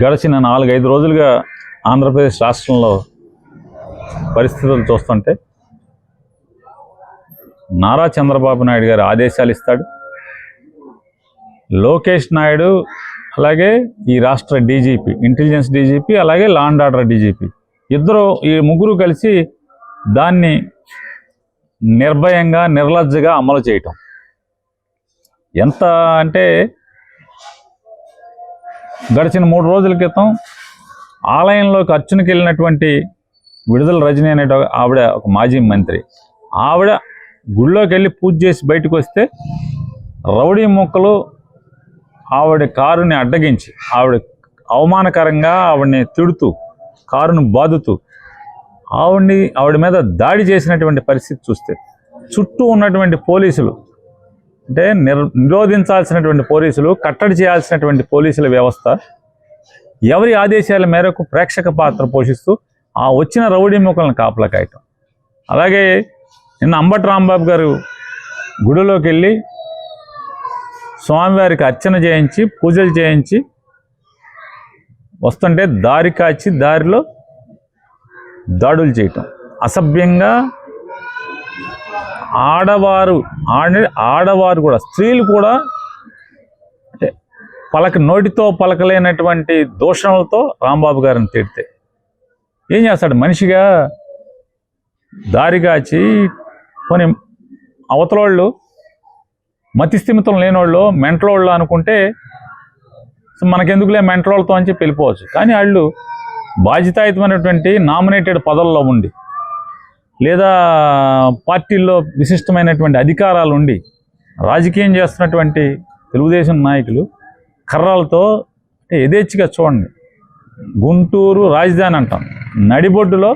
గడిచిన 4-5 రోజులుగా ఆంధ్రప్రదేశ్ రాష్ట్రంలో పరిస్థితులు చూస్తుంటే నారా చంద్రబాబు నాయుడు గారు ఆదేశాలు ఇస్తాడు. లోకేష్ నాయుడు అలాగే ఈ రాష్ట్ర డీజీపీ, ఇంటెలిజెన్స్ డీజీపీ, అలాగే లా అండ్ ఆర్డర్ డీజీపీ ఈ ముగ్గురు కలిసి దాన్ని నిర్భయంగా నిర్లజ్జగా అమలు చేయటం. ఎంత అంటే గడిచిన 3 రోజుల క్రితం ఆలయంలోకి అర్చనకి వెళ్ళినటువంటి విడుదల రజని అనే ఆవిడ, ఒక మాజీ మంత్రి, ఆవిడ గుళ్ళోకి వెళ్ళి పూజ చేసి బయటకు వస్తే రౌడీ ముక్కలు ఆవిడ కారుని అడ్డగించి అవమానకరంగా ఆవిడని తిడుతూ, కారును బాదుతూ ఆవిడ మీద దాడి చేసినటువంటి పరిస్థితి చూస్తే చుట్టూ ఉన్నటువంటి పోలీసులు, అంటే నిరోధించాల్సినటువంటి పోలీసులు, కట్టడి చేయాల్సినటువంటి పోలీసుల వ్యవస్థ ఎవరి ఆదేశాల మేరకు ప్రేక్షక పాత్ర పోషిస్తూ ఆ వచ్చిన రౌడీ ముక్కలను కాపలా కాయటం. అలాగే నిన్న అంబటి రాంబాబు గారు గుడిలోకి వెళ్ళి స్వామివారికి అర్చన చేయించి పూజలు చేయించి వస్తుంటే దారి కాచి దారిలో దాడులు చేయటం, అసభ్యంగా ఆడవారు కూడా, స్త్రీలు కూడా అంటే నోటితో పలకలేనటువంటి దూషణలతో రాంబాబు గారిని తిడితే ఏం చేస్తాడు మనిషిగా? దారి కాచి కొన్ని అవతలోళ్ళు మతిస్థిమితం లేనివాళ్ళు, మెంటలోళ్ళు అనుకుంటే మనకెందుకులే మెంటలోళ్ళతో అని చెప్పి వెళ్ళిపోవచ్చు. కానీ వాళ్ళు బాధ్యతాయుతమైనటువంటి నామినేటెడ్ పదవుల్లో ఉండి, లేదా పార్టీల్లో విశిష్టమైనటువంటి అధికారాలు ఉండి రాజకీయం చేస్తున్నటువంటి తెలుగుదేశం నాయకులు కర్రలతో, అంటే యథేచ్ఛగా చూడండి, గుంటూరు రాజధాని అంటాం, నడిబొడ్డులో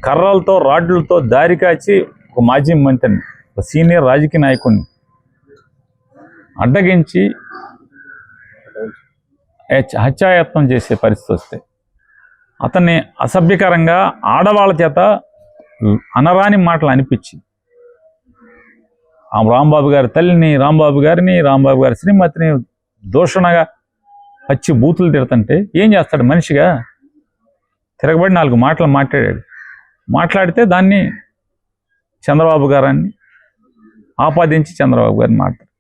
కర్రలతో రాడ్లతో దారి కాచి ఒక మాజీ మంత్రిని, ఒక సీనియర్ రాజకీయ నాయకుడిని అడ్డగించి హత్యాయత్నం చేసే పరిస్థితి వస్తే, అతన్ని అసభ్యకరంగా ఆడవాళ్ళ చేత అనరాని మాటలు అనిపించి ఆ రాంబాబు గారి తల్లిని, రాంబాబు గారి శ్రీమతిని దూషణగా పచ్చి బూతులు తిడుతుంటే ఏం చేస్తాడు మనిషిగా? తిరగబడి 4 మాటలు మాట్లాడితే దాన్ని చంద్రబాబు గారిని ఆపాదించి చంద్రబాబు గారిని మాట్లాడు.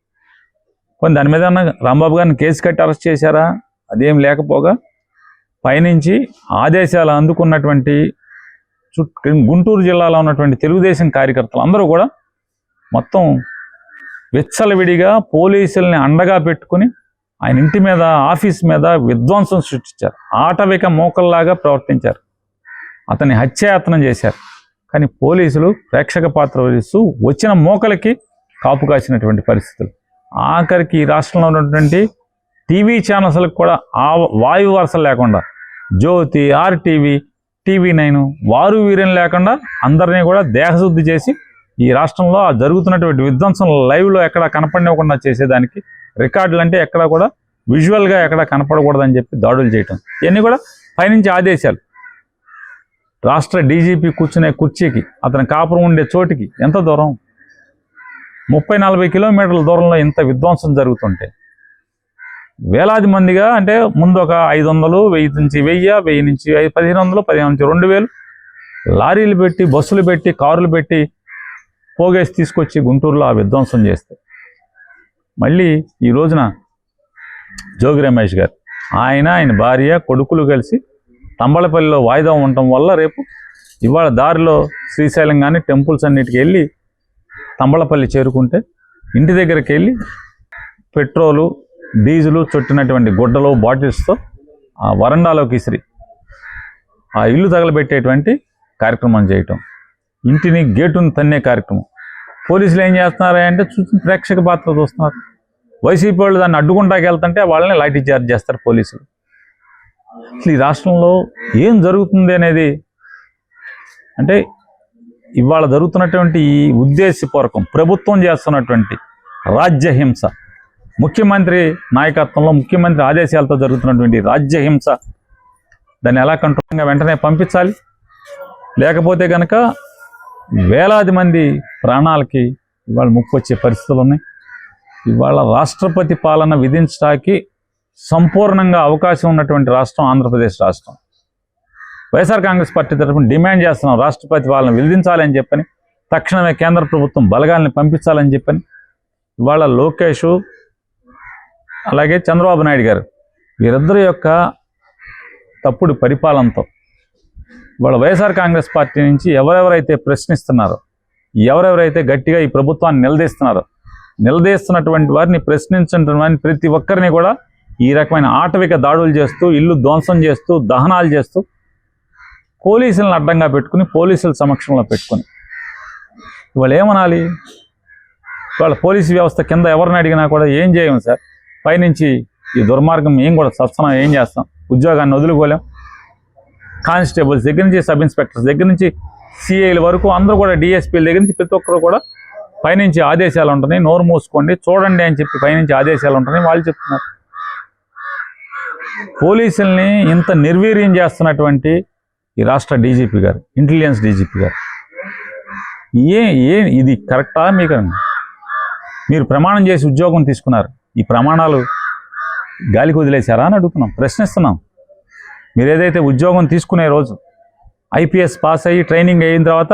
కొన్ని దాని మీద రాంబాబు గారిని కేసు కట్టి అరెస్ట్ చేశారా? అదేం లేకపోగా పైనుంచి ఆదేశాలు అందుకున్నటువంటి గుంటూరు జిల్లాలో ఉన్నటువంటి తెలుగుదేశం కార్యకర్తలు అందరూ కూడా మొత్తం విచ్చలవిడిగా పోలీసుల్ని అండగా పెట్టుకుని ఆయన ఇంటి మీద, ఆఫీస్ మీద విధ్వంసం సృష్టించారు. ఆటవిక మోకల్లాగా ప్రవర్తించారు. అతన్ని హత్యాయత్నం చేశారు. కానీ పోలీసులు ప్రేక్షక పాత్ర వహిస్తూ వచ్చిన మోకలకి కాపు కాసినటువంటి పరిస్థితులు. ఆఖరికి ఈ రాష్ట్రంలో ఉన్నటువంటి టీవీ ఛానల్స్లకు కూడా ఆ వాయు వరుసలు లేకుండా, జ్యోతి, ఆర్టీవీ, TV9 వారు వీరేం లేకుండా అందరినీ కూడా దేహశుద్ధి చేసి ఈ రాష్ట్రంలో జరుగుతున్నటువంటి విధ్వంసం లైవ్లో ఎక్కడ కనపడనివ్వకుండా చేసేదానికి, రికార్డులు అంటే ఎక్కడ కూడా విజువల్గా ఎక్కడ కనపడకూడదని చెప్పి దాడులు చేయటం, ఇవన్నీ కూడా పైనుంచి ఆదేశాలు. రాష్ట్ర డీజీపీ కూర్చునే కుర్చీకి, అతని కాపురం ఉండే చోటికి ఎంత దూరం? 30-40 కిలోమీటర్ల దూరంలో ఇంత విధ్వంసం జరుగుతుంటే వేలాది మందిగా, అంటే ముందు ఒక 500, 1000 నుంచి 1000 నుంచి 1500, 15 నుంచి 2000 లారీలు పెట్టి, బస్సులు పెట్టి, కారులు పెట్టి పోగేసి తీసుకొచ్చి గుంటూరులో ఆ విధ్వంసం చేస్తే, మళ్ళీ ఈ రోజున జోగి రమేష్ గారు, ఆయన భార్య, కొడుకులు కలిసి తంబళపల్లిలో వాయిదా ఉండటం వల్ల రేపు ఇవాళ దారిలో శ్రీశైలం కానీ టెంపుల్స్ అన్నిటికి వెళ్ళి తంబళపల్లి చేరుకుంటే ఇంటి దగ్గరికి వెళ్ళి పెట్రోలు, డీజిలు చుట్టినటువంటి గుడ్డలు, బాటిల్స్తో ఆ వరండాలోకి ఇసిరి ఆ ఇల్లు తగలబెట్టేటువంటి కార్యక్రమం చేయటం, ఇంటిని గేటును తన్నే కార్యక్రమం. పోలీసులు ఏం చేస్తున్నారా అంటే చూసి ప్రేక్షక పాత్ర చూస్తున్నారు. వైసీపీ వాళ్ళు దాన్ని అడ్డుకుంటాకి వెళ్తుంటే వాళ్ళని లాఠీ చార్జ్ చేస్తారు పోలీసులు. అసలు ఈ రాష్ట్రంలో ఏం జరుగుతుంది అనేది, అంటే ఇవాళ జరుగుతున్నటువంటి ఈ ఉద్దేశపూర్వకం ప్రభుత్వం చేస్తున్నటువంటి రాజ్యహింస, ముఖ్యమంత్రి నాయకత్వంలో, ముఖ్యమంత్రి ఆదేశాలతో జరుగుతున్నటువంటి రాజ్యహింస, దాన్ని ఎలా కంట్రోల్గా వెంటనే పంపించాలి. లేకపోతే కనుక వేలాది మంది ప్రాణాలకి ఇవాళ ముప్పు వచ్చే పరిస్థితులు ఉన్నాయి. ఇవాళ రాష్ట్రపతి పాలన విధించడానికి సంపూర్ణంగా అవకాశం ఉన్నటువంటి రాష్ట్రం ఆంధ్రప్రదేశ్ రాష్ట్రం. వైఎస్ఆర్ కాంగ్రెస్ పార్టీ తరఫున డిమాండ్ చేస్తున్నాం, రాష్ట్రపతి వాళ్ళని విధించాలని చెప్పని, తక్షణమే కేంద్ర ప్రభుత్వం బలగాల్ని పంపించాలని చెప్పని. ఇవాళ లోకేష్ అలాగే చంద్రబాబు నాయుడు గారు వీరిద్దరి యొక్క తప్పుడు పరిపాలనతో ఇవాళ వైఎస్ఆర్ కాంగ్రెస్ పార్టీ నుంచి ఎవరెవరైతే ప్రశ్నిస్తున్నారో, ఎవరెవరైతే గట్టిగా ఈ ప్రభుత్వాన్ని నిలదీస్తున్నటువంటి వారిని, ప్రశ్నించిన వారిని ప్రతి ఒక్కరిని కూడా ఈ రకమైన ఆటవిక దాడులు చేస్తూ, ఇల్లు ధ్వంసం చేస్తూ, దహనాలు చేస్తూ, పోలీసులను అడ్డంగా పెట్టుకుని, పోలీసుల సమక్షంలో పెట్టుకుని ఇవాళ ఏమనాలి? ఇవాళ పోలీసు వ్యవస్థ కింద ఎవరిని అడిగినా కూడా ఏం చేయము సార్, పైనుంచి ఈ దుర్మార్గం ఏం కూడా సత్సనం ఏం చేస్తాం, ఉద్యోగాన్ని వదులుకోలేం. కానిస్టేబుల్స్ దగ్గర నుంచి సబ్ ఇన్స్పెక్టర్స్ దగ్గర నుంచి సిఐల వరకు అందరూ కూడా, డిఎస్పీల దగ్గర నుంచి ప్రతి ఒక్కరు కూడా పైనుంచి ఆదేశాలు ఉంటున్నాయి, నోరు మూసుకోండి చూడండి అని చెప్పి పైనుంచి ఆదేశాలు ఉంటున్నాయి వాళ్ళు చెప్తున్నారు. పోలీసుల్ని ఇంత నిర్వీర్యం చేస్తున్నటువంటి ఈ రాష్ట్ర డీజీపీ గారు, ఇంటెలిజెన్స్ డీజీపీ గారు, ఇది కరెక్టా? మీరు ప్రమాణం చేసి ఉద్యోగం తీసుకున్నారు, ఈ ప్రమాణాలు గాలికి వదిలేశారా అని అడుగుతున్నాం, ప్రశ్నిస్తున్నాం. మీరు ఏదైతే ఉద్యోగం తీసుకునే రోజు ఐపీఎస్ పాస్ అయ్యి ట్రైనింగ్ అయిన తర్వాత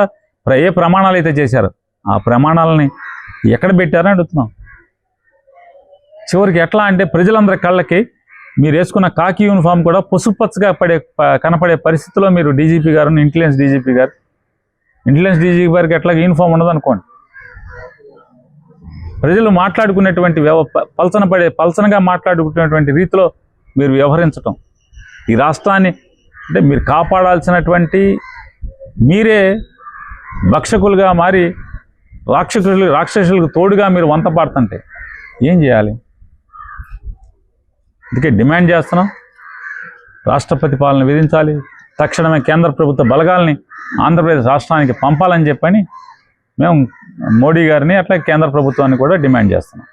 ఏ ప్రమాణాలు అయితే చేశారో ఆ ప్రమాణాలని ఎక్కడ పెట్టారని అడుగుతున్నాం. చివరికి ఎట్లా అంటే ప్రజలందరి కళ్ళకి మీరు వేసుకున్న కాకి యూనిఫామ్ కూడా పసుపచ్చగా కనపడే పరిస్థితిలో మీరు డీజీపీ గారు, ఇంటెలిజెన్స్ డీజీపీ గారికి ఎట్లా యూనిఫామ్ ఉండదు అనుకోండి. ప్రజలు మాట్లాడుకునేటువంటి పలచనగా మాట్లాడుకునేటువంటి రీతిలో మీరు వ్యవహరించటం, ఈ రాష్ట్రాన్ని అంటే మీరు కాపాడాల్సినటువంటి మీరే భక్షకులుగా మారి రాక్షసులకు తోడుగా మీరు వంత పాడుతుంటే ఏం చేయాలి? అందుకే డిమాండ్ చేస్తున్నాం, రాష్ట్రపతి పాలన విధించాలి, తక్షణమే కేంద్ర ప్రభుత్వ బలగాల్ని ఆంధ్రప్రదేశ్ రాష్ట్రానికి పంపాలని చెప్పని మేము మోడీ గారిని అట్లా కేంద్ర ప్రభుత్వాన్ని కూడా డిమాండ్ చేస్తున్నాం.